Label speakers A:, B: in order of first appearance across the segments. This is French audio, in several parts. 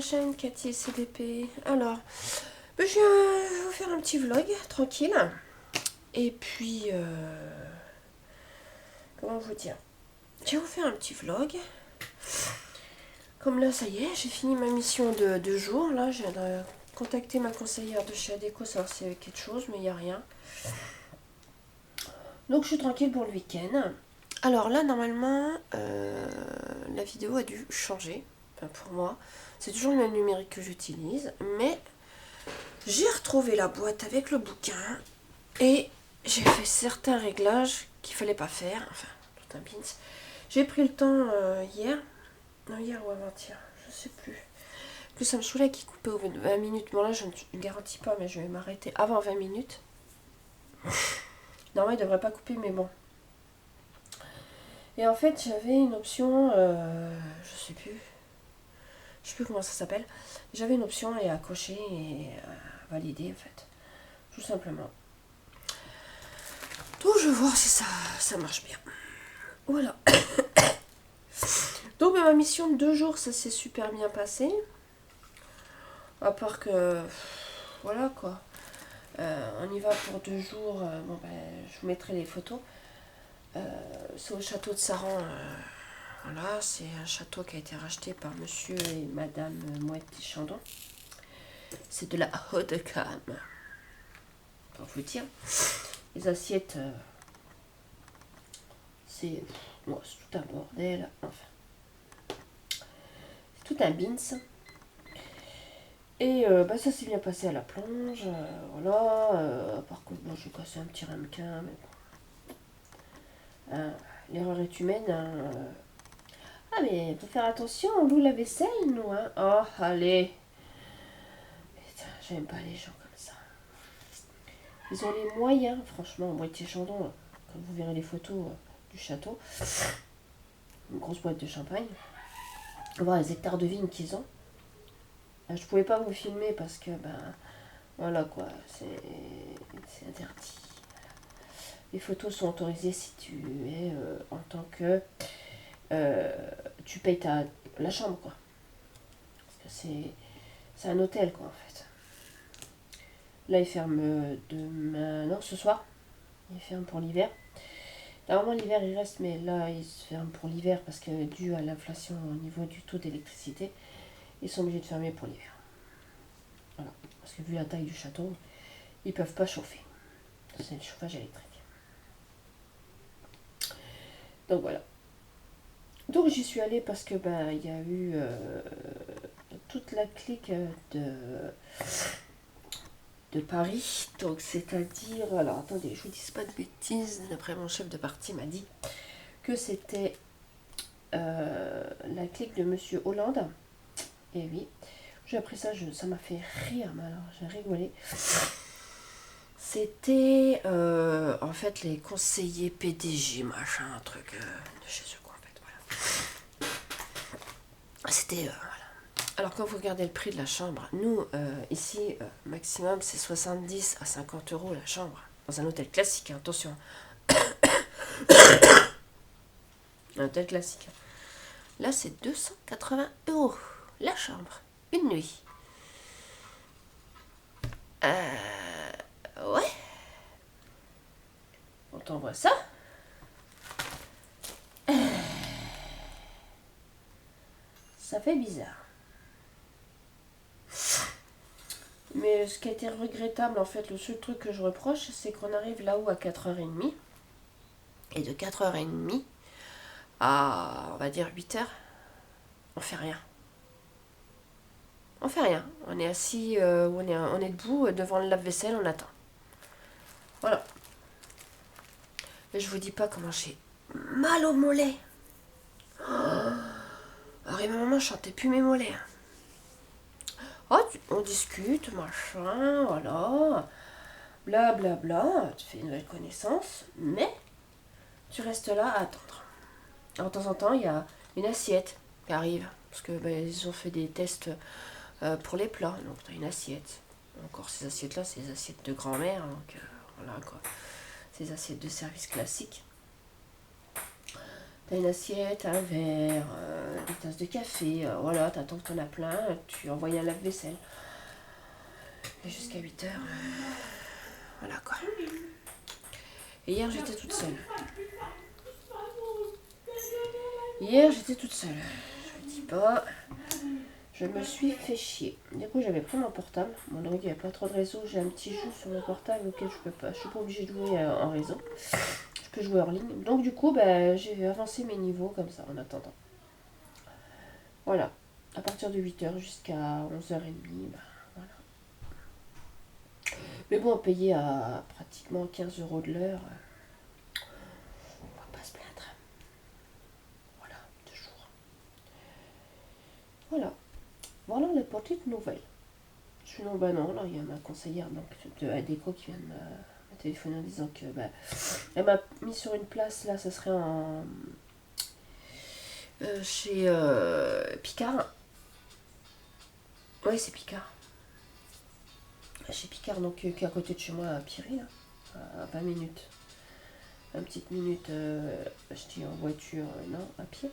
A: chaîne Cathy CDP. Alors, je viens vous faire un petit vlog tranquille. Et puis, comment vous dire, je vais vous faire un petit vlog. Comme là, ça y est, j'ai fini ma mission de 2 jours. Là, j'ai contacté ma conseillère de chez Adéco, savoir s'il y avait quelque chose, mais il n'y a rien. Donc, je suis tranquille pour le week-end. Alors là, normalement, la vidéo a dû changer. Enfin, pour moi, c'est toujours le même numérique que j'utilise, mais j'ai retrouvé la boîte avec le bouquin et j'ai fait certains réglages qu'il fallait pas faire. Enfin, tout un pins. J'ai pris le temps hier. Non, hier ou avant-hier, je sais plus. Plus ça me saoulait qu'il coupait au bout de 20 minutes. Bon, là, je ne garantis pas, mais je vais m'arrêter avant 20 minutes. Normalement, il devrait pas couper, mais bon. Et en fait, j'avais une option, je sais plus. Je sais plus comment ça s'appelle. J'avais une option et à cocher et à valider, en fait. Tout simplement. Donc, je vais voir si ça marche bien. Voilà. Donc, ma mission de 2 jours, ça s'est super bien passé. À part que, voilà quoi. On y va pour 2 jours. Bon, je vous mettrai les photos. C'est au château de Saran. Voilà, c'est un château qui a été racheté par monsieur et madame Moët-Chandon. C'est de la haute gamme. Pour vous dire. Les assiettes, c'est tout un bordel. Enfin, c'est tout un bins. Et ça s'est bien passé à la plonge. Voilà. Par contre, bon, j'ai cassé un petit ramequin. Mais bon. L'erreur est humaine. Ah, mais faut faire attention, on loue la vaisselle, nous. Hein. Oh, allez. Putain, j'aime pas les gens comme ça. Ils ont les moyens, franchement. Moët-Chandon, quand vous verrez les photos du château, une grosse boîte de champagne. On va voir les hectares de vignes qu'ils ont. Je pouvais pas vous filmer parce que, voilà quoi, c'est interdit. Les photos sont autorisées si tu es en tant que... tu payes la chambre, quoi. Parce que c'est un hôtel, quoi, en fait. Là, il ferme demain... Non, ce soir. Il ferme pour l'hiver. Normalement, l'hiver, il reste, mais là, il se ferme pour l'hiver parce que, dû à l'inflation au niveau du taux d'électricité, ils sont obligés de fermer pour l'hiver. Voilà. Parce que, vu la taille du château, ils peuvent pas chauffer. C'est le chauffage électrique. Donc, voilà. Donc, j'y suis allée parce que, il y a eu toute la clique de Paris. Donc, c'est-à-dire... Alors, attendez, je vous dis pas de bêtises. D'après mon chef de parti m'a dit que c'était la clique de Monsieur Hollande. Et oui, j'ai appris ça, ça m'a fait rire, mais alors j'ai rigolé. C'était en fait les conseillers PDG, machin, un truc de chez eux, quoi, en fait, voilà. C'était, voilà. Alors quand vous regardez le prix de la chambre, nous, ici, maximum, c'est 70 à 50 euros la chambre. Dans un hôtel classique, hein, attention. Un hôtel classique. Là, c'est 280 euros la chambre. Une nuit. Ouais. On t'envoie ça. Ça fait bizarre. Mais ce qui a été regrettable, en fait, le seul truc que je reproche, c'est qu'on arrive là-haut à 4h30. Et de 4h30 à, on va dire, 8h, on fait rien. On fait rien. On est assis, on est debout devant le lave-vaisselle, on attend. Voilà. Et je vous dis pas comment j'ai mal au mollet. Alors, et ma maman chantait plus mes mollets. Oh, on discute, machin, voilà. Blablabla, bla bla, tu fais une nouvelle connaissance, mais tu restes là à attendre. Alors, de temps en temps, il y a une assiette qui arrive. Parce que ils ont fait des tests pour les plats. Donc, tu as une assiette. Encore ces assiettes-là, c'est des assiettes de grand-mère. Donc, voilà quoi. Ces assiettes de service classiques. T'as une assiette, un verre, une tasse de café, voilà, t'attends que t'en as plein, tu envoies un lave-vaisselle. Et jusqu'à 8 heures, voilà quoi. Et hier, j'étais toute seule. Je me dis pas, je me suis fait chier. Du coup, j'avais pris mon portable. Bon, donc il n'y a pas trop de réseau. J'ai un petit jeu sur mon portable auquel je peux pas. Je suis pas obligée de jouer en réseau. Je peux jouer hors ligne. Donc du coup, bah, j'ai avancé mes niveaux comme ça en attendant. Voilà. À partir de 8 heures jusqu'à 11h30, bah, voilà. Mais bon, payer à pratiquement 15 euros de l'heure, on va pas se plaindre. Voilà, toujours. Voilà. Voilà les petites nouvelles. Sinon, bah non, là, il y a ma conseillère donc, de ADECO qui vient de me téléphoner en disant que bah, elle m'a mis sur une place, là, ça serait chez Picard. Ouais, c'est Picard. Chez Picard, donc, qui est à côté de chez moi, à Piry, là, à 20 minutes. 20 petites minutes, je dis en voiture, non, à pied.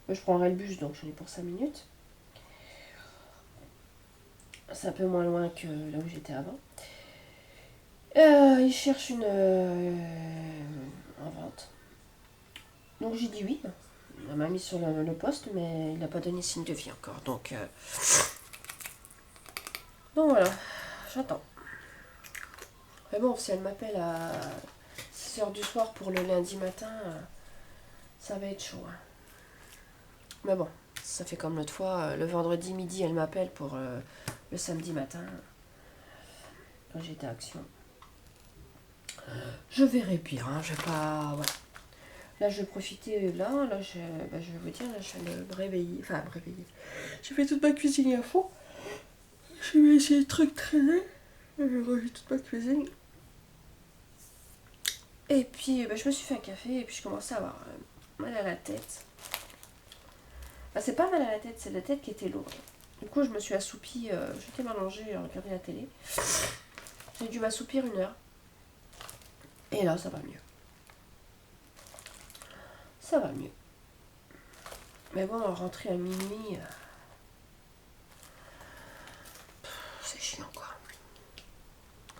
A: Moi, je prendrai le bus, donc j'en ai pour 5 minutes. C'est un peu moins loin que là où j'étais avant. Il cherche une en vente. Donc j'ai dit oui. Elle m'a mis sur le poste, mais il n'a pas donné signe de vie encore. Donc voilà, j'attends. Mais bon, si elle m'appelle à 6h du soir pour le lundi matin, ça va être chaud. Hein. Mais bon, ça fait comme l'autre fois. Le vendredi midi, elle m'appelle pour le samedi matin, quand j'étais à Action. Je verrai pire, hein, je vais pas. Voilà. Là, je vais profiter. Là, je vais vous dire, là, je vais me réveiller. Enfin, me réveiller. J'ai fait toute ma cuisine à fond. Je vais essayer de trucs traîner. Je vais ranger toute ma cuisine. Et puis, je me suis fait un café et puis je commençais à avoir mal à la tête. Bah, c'est pas mal à la tête, c'est la tête qui était lourde. Du coup, je me suis assoupie. J'étais mélangée, regarder la télé. J'ai dû m'assoupir 1 heure. Et là, ça va mieux. Ça va mieux. Mais bon, rentrer à minuit, c'est chiant quoi.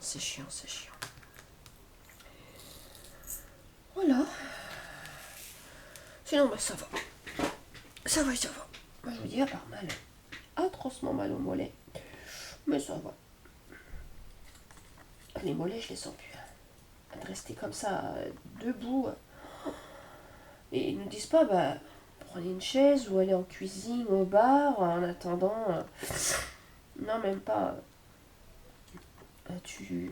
A: C'est chiant. Voilà. Sinon, bah, ça va. Ça va. Moi, je vous dis, à part mal. Atrocement mal au mollet. Mais ça va. Les mollets, je les sens plus. De rester comme ça, debout. Et ils nous disent pas, bah, prenez une chaise ou allez en cuisine, au bar, en attendant. Non, même pas. Tu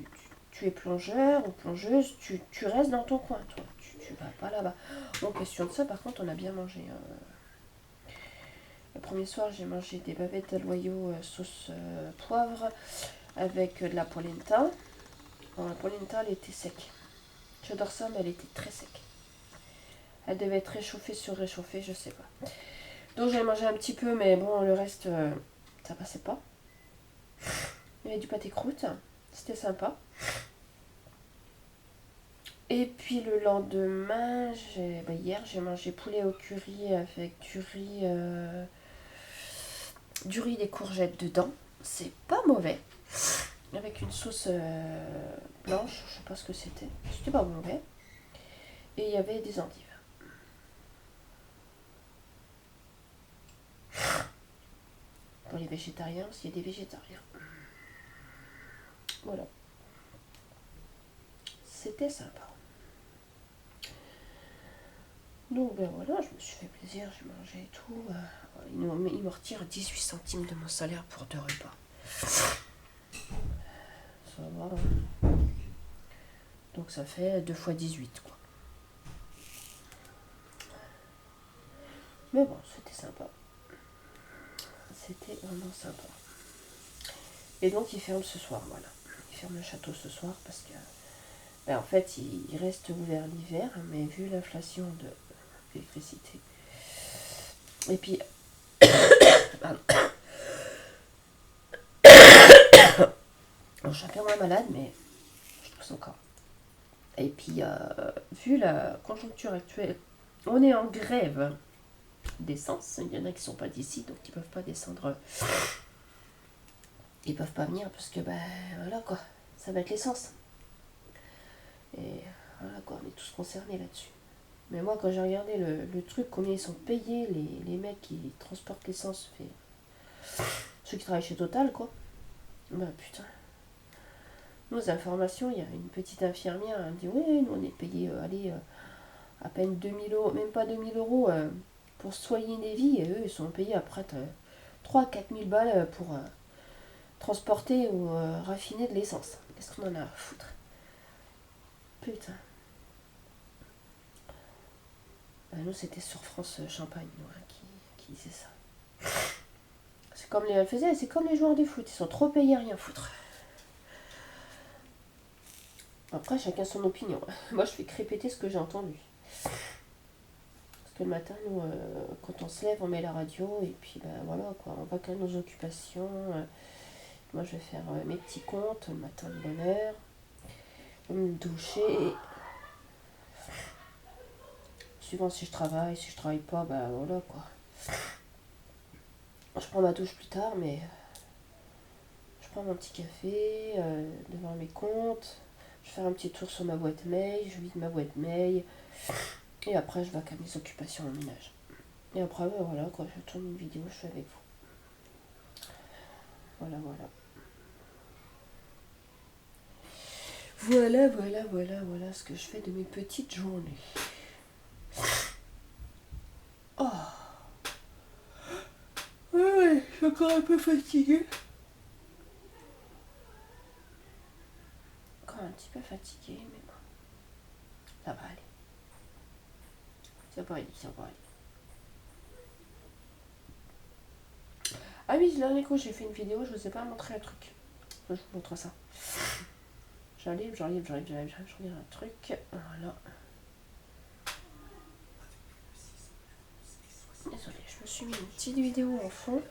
A: es plongeur ou plongeuse, tu restes dans ton coin, toi. Tu vas pas là-bas. Bon, question de ça, par contre, on a bien mangé. Le premier soir, j'ai mangé des bavettes à loyaux sauce poivre avec de la polenta. Bon, la polenta, elle était sec. J'adore ça, mais elle était très sec. Elle devait être réchauffée sur réchauffée, je sais pas. Donc j'ai mangé un petit peu, mais bon, le reste, ça passait pas. Il y avait du pâté croûte, c'était sympa. Et puis le lendemain, hier, j'ai mangé poulet au curry avec du riz des courgettes dedans. C'est pas mauvais. Avec une sauce blanche, je sais pas ce que c'était. C'était pas mauvais. Et il y avait des endives. Pour les végétariens, aussi, il y a des végétariens. Voilà. C'était sympa. Donc ben voilà, je me suis fait plaisir, j'ai mangé et tout. Ils me retirent 18 centimes de mon salaire pour 2 repas. Ça va. Donc ça fait 2 fois 18 quoi. Mais bon, c'était sympa. C'était vraiment sympa. Et donc il ferme ce soir, voilà. Il ferme le château ce soir parce que en fait il reste ouvert l'hiver, mais vu l'inflation de l'électricité. Et puis je suis un peu moins malade, mais je tousse encore. Et puis vu la conjoncture actuelle On est en grève d'essence. Il y en a qui sont pas d'ici, donc ils peuvent pas descendre. Ils peuvent pas venir parce que, ben voilà quoi, ça va être l'essence. Et voilà quoi, on est tous concernés là-dessus. Mais moi, quand j'ai regardé le truc, combien ils sont payés, les mecs qui transportent l'essence, ceux qui travaillent chez Total, quoi. Bah putain. Nos informations, il y a une petite infirmière, elle me dit oui, nous on est payé, à peine 2000 euros, même pas 2000 euros pour soigner des vies, et eux ils sont payés après 3 4 000 balles pour transporter ou raffiner de l'essence. Qu'est-ce qu'on en a à foutre? Putain. Bah, nous c'était sur France Champagne, nous, hein, qui disait ça. C'est comme c'est comme les joueurs de foot, ils sont trop payés à rien foutre. Après, chacun son opinion. Moi, je fais que répéter ce que j'ai entendu. Parce que le matin, nous, quand on se lève, on met la radio et puis ben voilà quoi, on va qu'à nos occupations. Moi, je vais faire mes petits comptes le matin de bonne heure, me doucher. Suivant si je travaille pas, ben voilà quoi. Je prends ma douche plus tard, mais je prends mon petit café devant mes comptes. Je fais un petit tour sur ma boîte mail, je vide ma boîte mail. Et après, je vais qu'à mes occupations au ménage. Et après, ben voilà, quand je tourne une vidéo, je suis avec vous. Voilà, voilà. Voilà ce que je fais de mes petites journées. Oh. Ouais, je suis encore un peu fatiguée. Encore un petit peu fatiguée, mais bon. Ça va aller. Ça va aller. Ah oui, le dernier coup, j'ai fait une vidéo, je vous ai pas montré un truc. Je vous montre ça. J'arrive un truc. Voilà. Désolée, je me suis mis une petite vidéo en fond.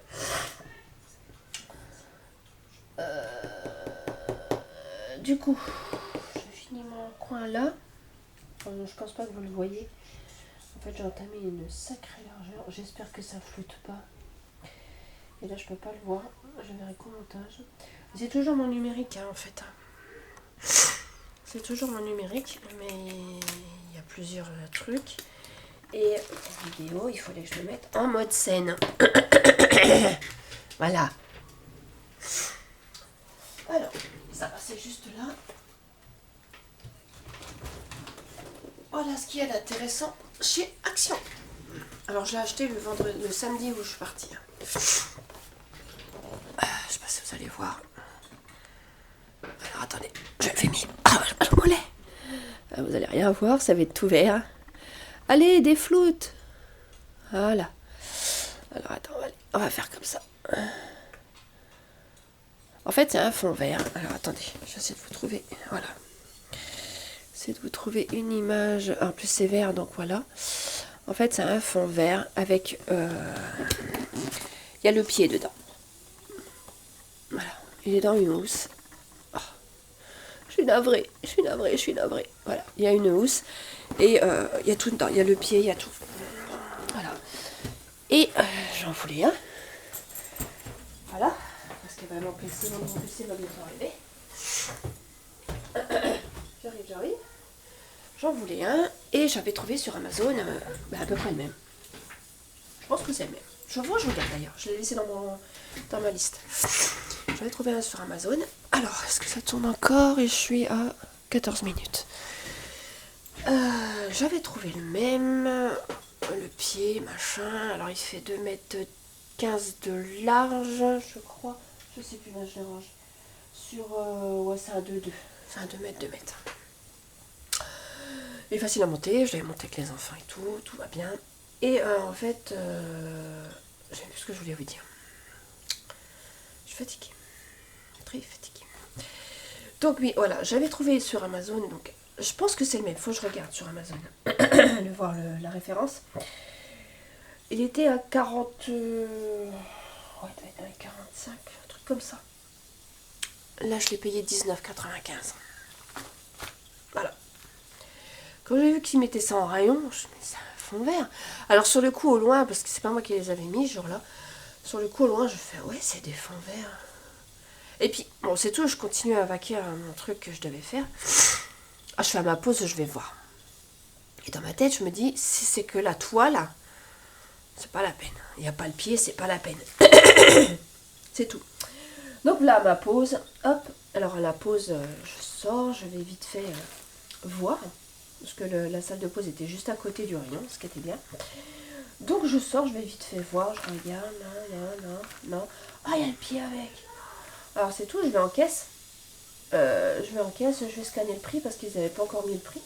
A: Du coup, je finis mon coin là. Je pense pas que vous le voyez. En fait, j'ai entamé une sacrée largeur. J'espère que ça floute pas. Et là, je peux pas le voir. Je verrai qu'au montage. C'est toujours mon numérique, hein, en fait. C'est toujours mon numérique, mais il y a plusieurs trucs. Et la vidéo, il fallait que je le mette en mode scène. Voilà. Alors, ça va, c'est juste là. Voilà ce qu'il y a d'intéressant chez Action. Alors, je l'ai acheté le samedi où je suis partie. Je sais pas si vous allez voir. Alors, attendez, je fais mis le mollet. Vous allez rien voir, ça va être tout vert. Allez, des floutes. Voilà. Alors, attends, on va faire comme ça. En fait, c'est un fond vert. Alors, attendez, j'essaie de vous trouver. Voilà. J'essaie de vous trouver une image. En plus, c'est vert, donc voilà. En fait, c'est un fond vert avec... Il y a le pied dedans. Voilà. Il est dans une housse. Oh. Je suis navrée. Voilà. Il y a une housse. Et il y a tout dedans. Il y a le pied, il y a tout. Voilà. Et j'en voulais un. Voilà. Parce que mon PC va bientôt arriver. J'arrive. J'en voulais un. Et j'avais trouvé sur Amazon à peu près le même. Je pense que c'est le même. Je regarde d'ailleurs. Je l'ai laissé dans ma liste. J'avais trouvé un sur Amazon. Alors, est-ce que ça tourne encore? Et je suis à 14 minutes. J'avais trouvé le même. Le pied, machin. Alors, il fait 2,15 m de large, je crois. Je sais plus, là, je dérange. Ouais, c'est un 2,2. C'est un 2 m, 2 m. Il est facile à monter. Je l'avais monté avec les enfants et tout va bien. Et en fait, j'ai vu ce que je voulais vous dire. Je suis fatiguée. Très fatiguée. Donc oui, voilà, j'avais trouvé sur Amazon, donc je pense que c'est le même, faut que je regarde sur Amazon, voir la référence. Il était à 40... ouais, il doit être dans les 45, un truc comme ça. Là, je l'ai payé 19,95. Voilà. Quand j'ai vu qu'ils mettaient ça en rayon, je me dis, c'est un fonds de verre. Alors sur le coup au loin, parce que c'est pas moi qui les avais mis ce jour-là, sur le coup au loin je fais ouais c'est des fonds de verre. Et puis bon c'est tout, je continue à vaquer à mon truc que je devais faire. Je fais ma pause, je vais voir. Et dans ma tête je me dis si c'est que la toile, c'est pas la peine. Il n'y a pas le pied, c'est pas la peine. C'est tout. Donc là ma pause, hop. Alors à la pause je sors, je vais vite fait voir. Parce que la salle de pause était juste à côté du rayon, ce qui était bien. Donc je sors, je vais vite fait voir, je regarde, non. Ah, il y a le pied avec. Alors c'est tout, je vais en caisse. Je vais scanner le prix parce qu'ils n'avaient pas encore mis le prix.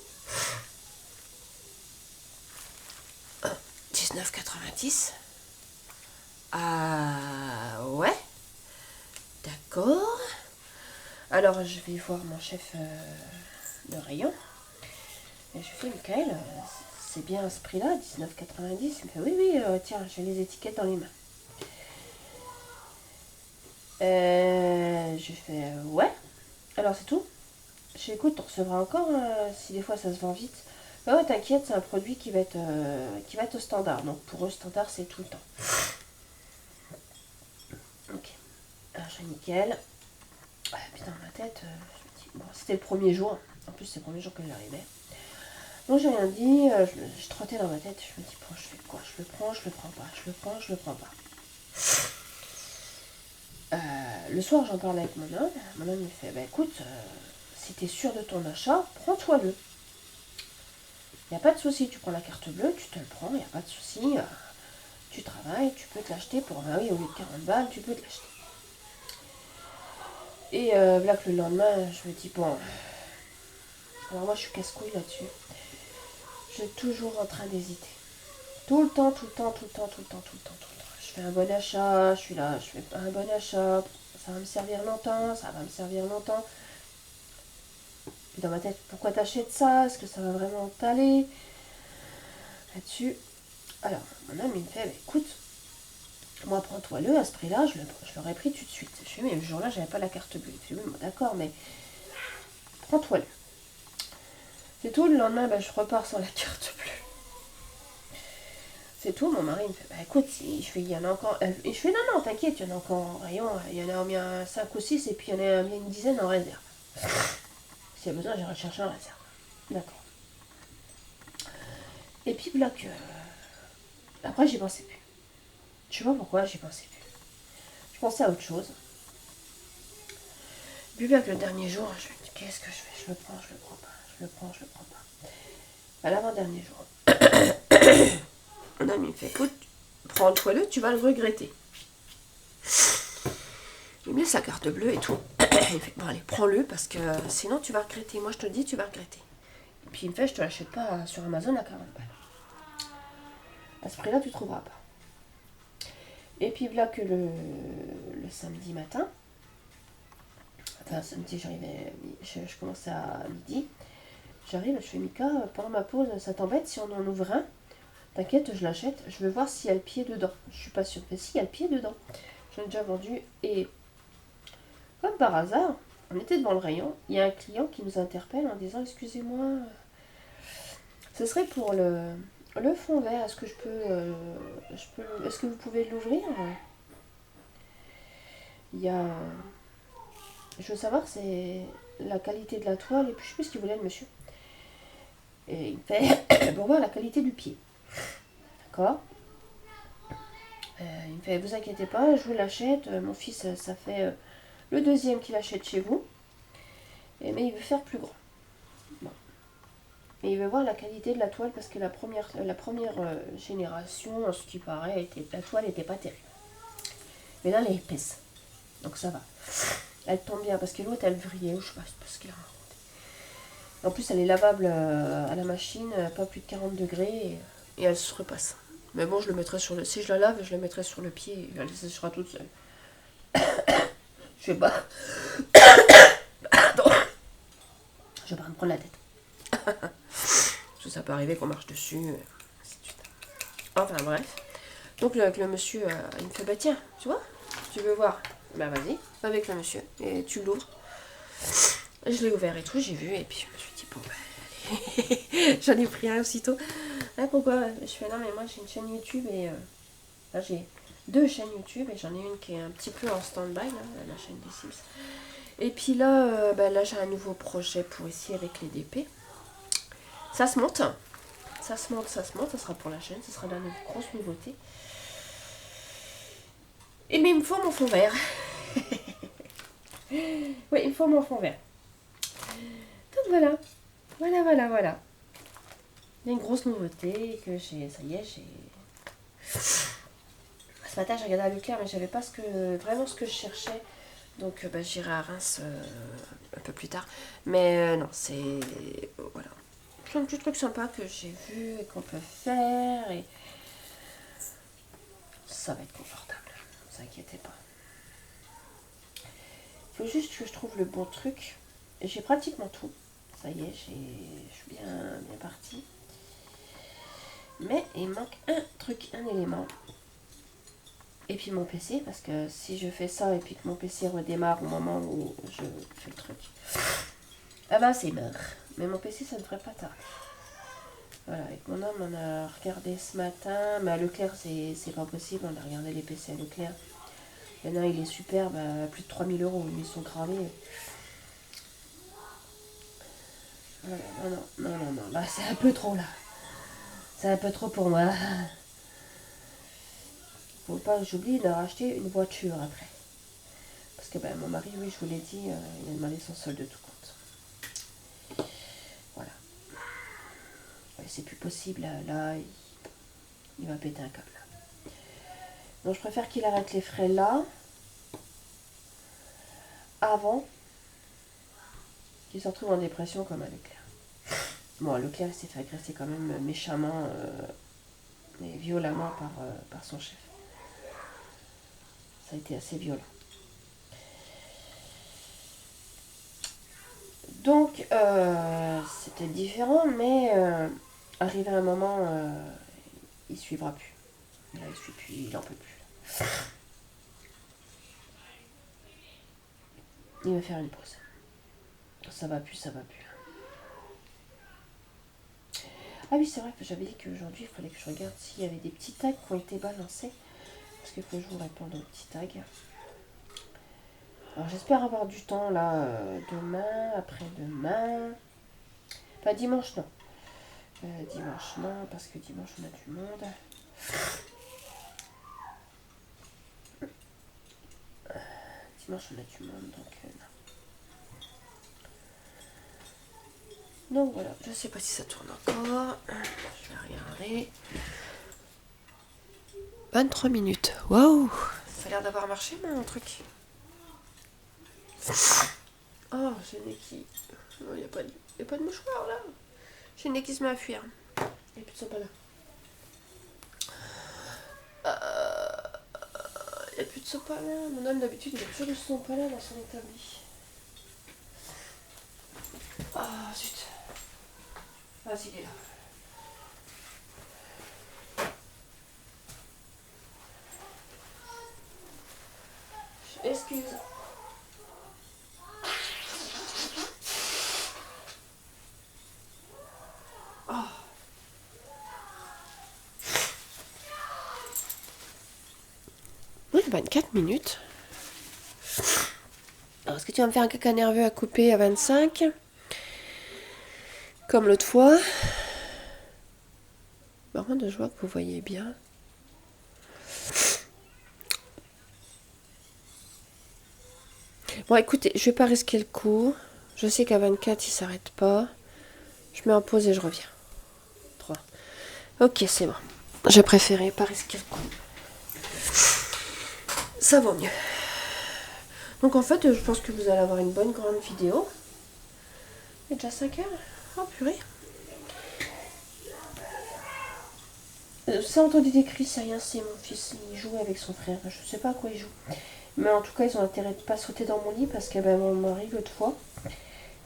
A: 19,90. Ah ouais. D'accord. Alors je vais voir mon chef de rayon. Et je fais, Michael, c'est bien à ce prix-là, 19,90. Il me fait, oui, tiens, j'ai les étiquettes dans les mains. Je fais, ouais. Alors c'est tout. Je fais, écoute, on recevra encore si des fois ça se vend vite. Bah ouais, t'inquiète, c'est un produit qui va être au standard. Donc pour eux, standard, c'est tout le temps. Ok. Alors j'ai nickel. Puis dans ma tête, je me dis, bon, c'était le premier jour. En plus, c'est le premier jour que j'arrivais. Donc j'ai rien dit, je trottais dans ma tête, je me dis, bon, je fais quoi? Je le prends, je le prends pas, je le prends, je le prends pas. Le soir, j'en parle avec mon homme. Mon homme, il fait, bah écoute, si t'es sûr de ton achat, prends-toi-le. Il n'y a pas de souci, tu prends la carte bleue, tu te le prends, il n'y a pas de souci. Tu travailles, tu peux te l'acheter pour, bah oui, au lieu de 40 balles, tu peux te l'acheter. Et là que le lendemain, je me dis, bon, alors moi, je suis casse-couille là-dessus. Je suis toujours en train d'hésiter. Tout le temps. Je fais un bon achat, je suis là, je fais un bon achat, ça va me servir longtemps. Puis dans ma tête, pourquoi t'achètes ça? Est-ce que ça va vraiment t'aller là-dessus? Alors, mon homme, il me fait, bah, écoute, moi, prends-toi-le, à ce prix-là, je l'aurais pris tout de suite. Je fais, mais le jour-là, j'avais pas la carte bleue. Il fait, oui, bon, d'accord, mais prends-toi-le. C'est tout, le lendemain, bah, je repars sans la carte bleue. C'est tout, mon mari me fait, bah écoute, il y en a encore. Et je fais, non, t'inquiète, il y en a encore en rayon, il y en a bien 5 ou 6, et puis il y en a bien une dizaine en réserve. S'il y a besoin, j'irai chercher en réserve. D'accord. Et puis voilà que. Après, j'y pensais plus. Je sais pas pourquoi, j'y pensais plus. Je pensais à autre chose. Et puis, avec le dernier jour, je me dis, qu'est-ce que je fais? Je le prends, je le prends pas. Je le prends, je le prends pas. À l'avant-dernier jour. Mon ami me fait, écoute, prends-toi-le, tu vas le regretter. Il me laisse la carte bleue et tout. Il fait, bon allez, prends-le parce que sinon tu vas regretter. Moi je te le dis, tu vas regretter. Et puis il me fait, je te l'achète pas sur Amazon à 40 balles. À ce prix-là, tu trouveras pas. Et puis voilà que le samedi matin, enfin samedi je commençais à midi. J'arrive, je fais, Mika, pendant ma pause, ça t'embête si on en ouvre un? T'inquiète, je l'achète. Je veux voir s'il y a le pied dedans. Je suis pas sûre. Mais si, il y a le pied dedans. J'en ai déjà vendu. Et comme par hasard, on était devant le rayon. Il y a un client qui nous interpelle en disant, excusez-moi, ce serait pour le fond vert. Est-ce que est-ce que vous pouvez l'ouvrir? Il y a... Je veux savoir, c'est la qualité de la toile. Et puis je sais plus ce qu'il voulait, le monsieur. Et il me fait, pour voir la qualité du pied. D'accord. Il me fait, vous inquiétez pas, je vous l'achète. Mon fils, ça fait le deuxième qu'il achète chez vous. Mais il veut faire plus grand. Bon. Et il veut voir la qualité de la toile parce que la première génération, ce qui paraît, la toile n'était pas terrible. Mais là, elle est épaisse. Donc ça va. Elle tombe bien parce que l'autre, elle vrillait. Je sais pas ce qu'il a raconté. En plus, elle est lavable à la machine, pas plus de 40 degrés. Et elle se repasse. Mais bon, si je la lave, je la mettrai sur le pied et elle séchera toute seule. Je sais pas. Pardon. Je vais pas me prendre la tête. Parce que ça peut arriver qu'on marche dessus. Ainsi de suite. Enfin bref. Donc avec le monsieur, il me fait, bah tiens, tu vois, tu veux voir? Bah vas-y, avec le monsieur. Et tu l'ouvres. Je l'ai ouvert et tout, j'ai vu. Et puis je me suis dit, bon bah allez. J'en ai pris un aussitôt. Ah, pourquoi je fais non, mais moi j'ai une chaîne YouTube et enfin, j'ai 2 chaînes YouTube et j'en ai une qui est un petit peu en stand-by, là, la chaîne des Sims. Et puis là, là j'ai un nouveau projet pour ici avec les DP. Ça se monte, ça se monte, ça se monte, ça sera pour la chaîne, ça sera la grosse nouveauté. Et mais il me faut mon fond vert. Oui, il me faut mon fond vert. Donc voilà, voilà. Il y a une grosse nouveauté que j'ai, ça y est, j'ai... Ce matin, j'ai regardé à Leclerc, mais j'avais pas vraiment ce que je cherchais. Donc, j'irai à Reims un peu plus tard. Mais non, c'est... voilà. Plein de petits trucs sympas que j'ai vus et qu'on peut faire. Et ça va être confortable. Ne vous inquiétez pas. Il faut juste que je trouve le bon truc. Et j'ai pratiquement tout. Ça y est, je suis bien partie. Mais il manque un truc, un élément. Et puis mon PC, parce que si je fais ça et puis que mon PC redémarre au moment où je fais le truc, ah bah c'est mort. Mais mon PC, ça ne devrait pas tarder. Voilà, avec mon homme, on a regardé ce matin, mais à Leclerc, c'est pas possible. On a regardé les PC à Leclerc. Il y en a un, il est superbe, à plus de 3000 euros. Ils sont gravés. Voilà, non. Là, c'est un peu trop, là. C'est un peu trop pour moi. Faut pas que j'oublie de racheter une voiture après. Parce que mon mari, oui, je vous l'ai dit, il a demandé son solde de tout compte. Voilà. Ouais, c'est plus possible. Là, il va péter un câble. Donc je préfère qu'il arrête les frais là, avant qu'il se retrouve en dépression comme à Leclerc. Bon, à Leclerc, il s'est fait agresser quand même méchamment et violemment par son chef. Ça a été assez violent. Donc, c'était différent, mais arrivé à un moment, il suivra plus. Là, il suit plus, il en peut plus. Il va faire une pause. Ça va plus. Ah oui, c'est vrai que j'avais dit qu'aujourd'hui, il fallait que je regarde s'il y avait des petits tags qui ont été balancés. Parce qu'il faut que je vous réponde aux petits tags. Alors j'espère avoir du temps là, demain, après-demain. Pas dimanche, non. Dimanche, non, parce que dimanche, on a du monde. Dimanche, on a du monde, donc non. Donc voilà, je sais pas si ça tourne encore. Je vais regarder. 23 minutes. Waouh! Ça a l'air d'avoir marché, mon truc. Oh, j'ai le nez qui... Il n'y a pas de mouchoir, là. J'ai le nez qui se met à fuir. Il n'y a plus de sopa là. Il n'y a plus de sopa là. Mon homme, d'habitude, il a toujours du sopa là dans son établi. Ah, zut. Vas-y, il est là. Excuse. Oh. Oui, 24 minutes. Alors, est-ce que tu vas me faire un caca nerveux à couper à 25 comme l'autre fois? Par contre, je vois que vous voyez bien. Bon, écoutez, je vais pas risquer le coup. Je sais qu'à 24, il s'arrête pas. Je mets en pause et je reviens. 3. Ok, c'est bon. J'ai préféré pas risquer le coup. Ça vaut mieux. Donc en fait, je pense que vous allez avoir une bonne grande vidéo. Il est déjà 5 heures. Oh purée. C'est entendu des cris, c'est rien, c'est mon fils. Il joue avec son frère. Je sais pas à quoi il joue. Mais en tout cas, ils ont intérêt de pas sauter dans mon lit parce que mon mari, l'autre fois,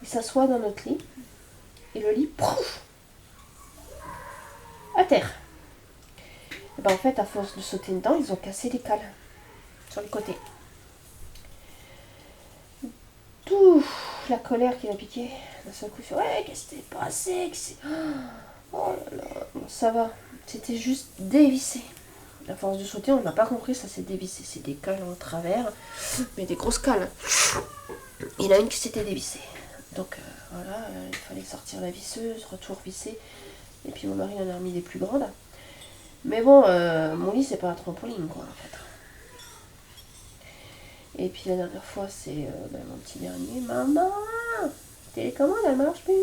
A: il s'assoit dans notre lit. Et le lit, pouf, à terre. Et en fait, à force de sauter dedans, ils ont cassé les cales sur le côté. Tout la colère qu'il a piqué d'un seul coup. Ouais, qu'est-ce qui s'est passé? Oh là là, bon, ça va. C'était juste dévissé. À force de sauter, on n'a pas compris, ça s'est dévissé. C'est des cales en travers, mais des grosses cales. Il y en a une qui s'était dévissée. Donc voilà, il fallait sortir la visseuse, retour visser. Et puis mon mari en a remis des plus grandes. Mais bon, mon lit, c'est pas un trampoline, quoi, en fait. Et puis la dernière fois, c'est mon petit dernier. Maman, télécommande, elle marche plus.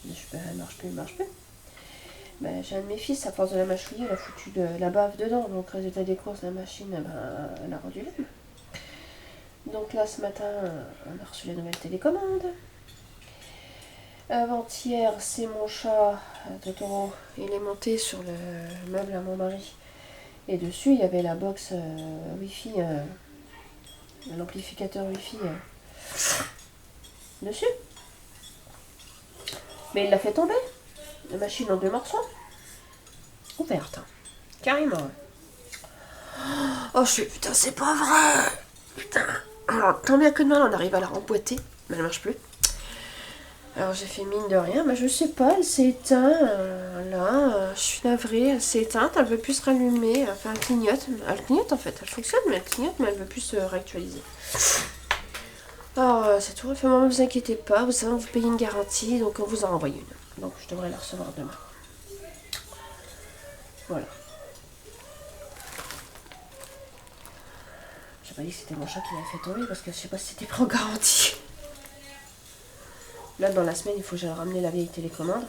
A: Je dis, elle marche plus, elle marche plus. Ben, j'ai un de mes fils, à force de la mâchouiller, il a foutu de la bave dedans. Donc, résultat des courses, la machine, elle a rendu l'âme. Donc là, ce matin, on a reçu la nouvelle télécommande. Avant-hier, c'est mon chat, Totoro. Il est monté sur le meuble à mon mari. Et dessus, il y avait la box Wi-Fi, l'amplificateur Wi-Fi dessus. Mais il l'a fait tomber. La machine en 2 morceaux. Ouverte. Carrément. Oh, je suis putain, c'est pas vrai. Putain. Alors, tant bien que de mal, on arrive à la remboîter. Mais elle marche plus. Alors, j'ai fait mine de rien. Mais je sais pas, elle s'est éteinte. Là, je suis navrée. Elle s'est éteinte. Elle veut plus se rallumer. Enfin, elle clignote. Elle clignote en fait. Elle fonctionne, mais elle clignote, mais elle veut plus se réactualiser. Alors, c'est tout. Enfin, ne vous inquiétez pas. Vous savez, vous payez une garantie. Donc, on vous en envoie une. Donc, je devrais la recevoir demain. Voilà. J'ai pas dit que c'était mon chat qui l'avait fait tomber parce que je sais pas si c'était pris en garantie. Là, dans la semaine, il faut que j'aille ramener la vieille télécommande.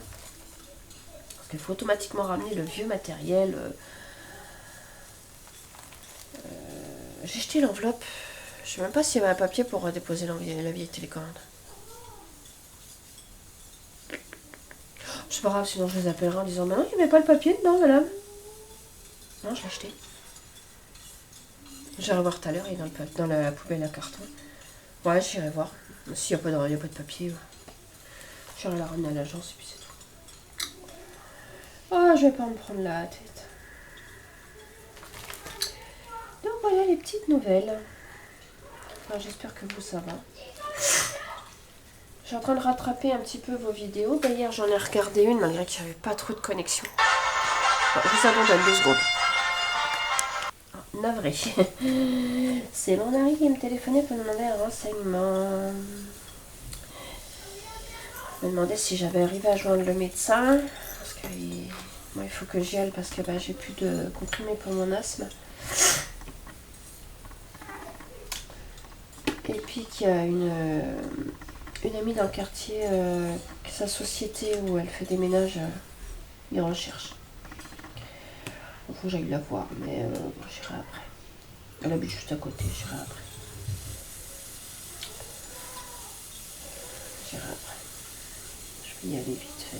A: Parce qu'il faut automatiquement ramener le vieux matériel. J'ai jeté l'enveloppe. Je sais même pas s'il y avait un papier pour déposer la vieille télécommande. C'est pas grave, sinon je les appellerai en disant bah non, il n'y avait pas le papier dedans, madame. Non, je l'ai acheté. J'irai voir tout à l'heure, il est dans la poubelle à carton. Ouais, j'irai voir. S'il n'y a, a pas de papier, j'irai la ramener à l'agence et puis c'est tout. Oh, je vais pas me prendre la tête. Donc voilà les petites nouvelles. Enfin, j'espère que vous, ça va. Je suis en train de rattraper un petit peu vos vidéos. D'ailleurs, j'en ai regardé une malgré qu'il n'y avait pas trop de connexion. Bon, je vous abandonne 2 secondes. Oh, navré. C'est mon mari qui me téléphonait pour me demander un renseignement. Il me demandait si j'avais arrivé à joindre le médecin. Parce que moi, il faut que j'y aille parce que j'ai plus de comprimés pour mon asthme. Et puis qu'il y a une amie dans le quartier, sa société où elle fait des ménages, ils recherchent. Il faut que j'aille la voir, mais j'irai après. Elle habite juste à côté, j'irai après. J'irai après. Je vais y aller vite fait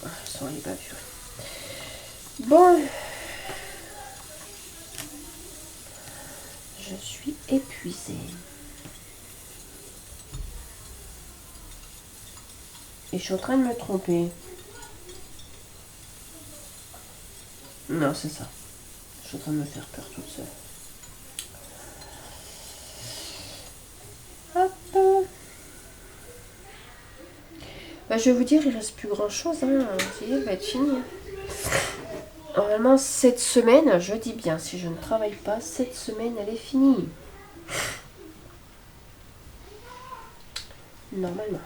A: après. Sans les bavures. Bon. Je suis épuisée. Et je suis en train de me tromper. Non, c'est ça. Je suis en train de me faire peur toute seule. Hop. Je vais vous dire, il reste plus grand chose. Il va être fini. Normalement, cette semaine, je dis bien, si je ne travaille pas, cette semaine, elle est finie. Normalement.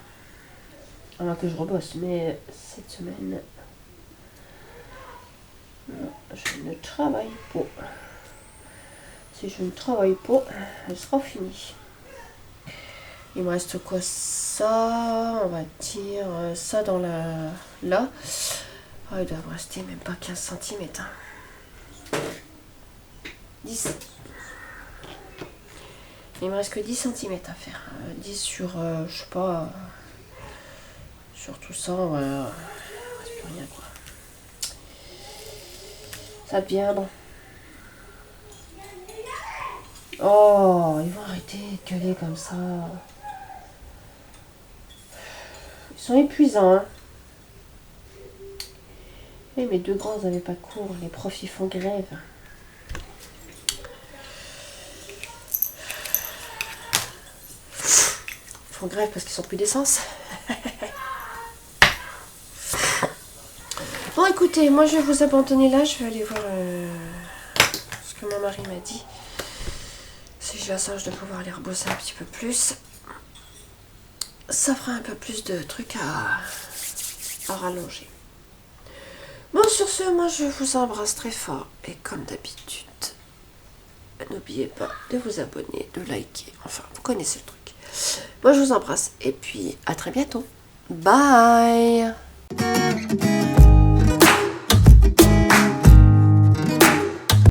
A: Alors que je rebosse, mais cette semaine, non, je ne travaille pas. Si je ne travaille pas, elle sera finie. Il me reste quoi? Ça, on va dire ça dans la... Là. Oh, il doit me rester même pas 15 cm. 10. Il me reste que 10 cm à faire. 10 sur, je sais pas, sur tout ça, voilà. Il ne reste plus rien, quoi. Ça devient bon. Oh, ils vont arrêter de gueuler comme ça. Ils sont épuisants, hein. Et mes 2 grands n'avaient pas cours. Les profs, ils font grève. font grève parce qu'ils sont plus d'essence. Bon, écoutez, moi je vais vous abandonner là. Je vais aller voir ce que mon mari m'a dit. Si j'ai la chance de pouvoir aller rebosser un petit peu plus, ça fera un peu plus de trucs à rallonger. Bon, sur ce, moi je vous embrasse très fort. Et comme d'habitude, n'oubliez pas de vous abonner, de liker. Enfin, vous connaissez le truc. Moi je vous embrasse et puis à très bientôt. Bye!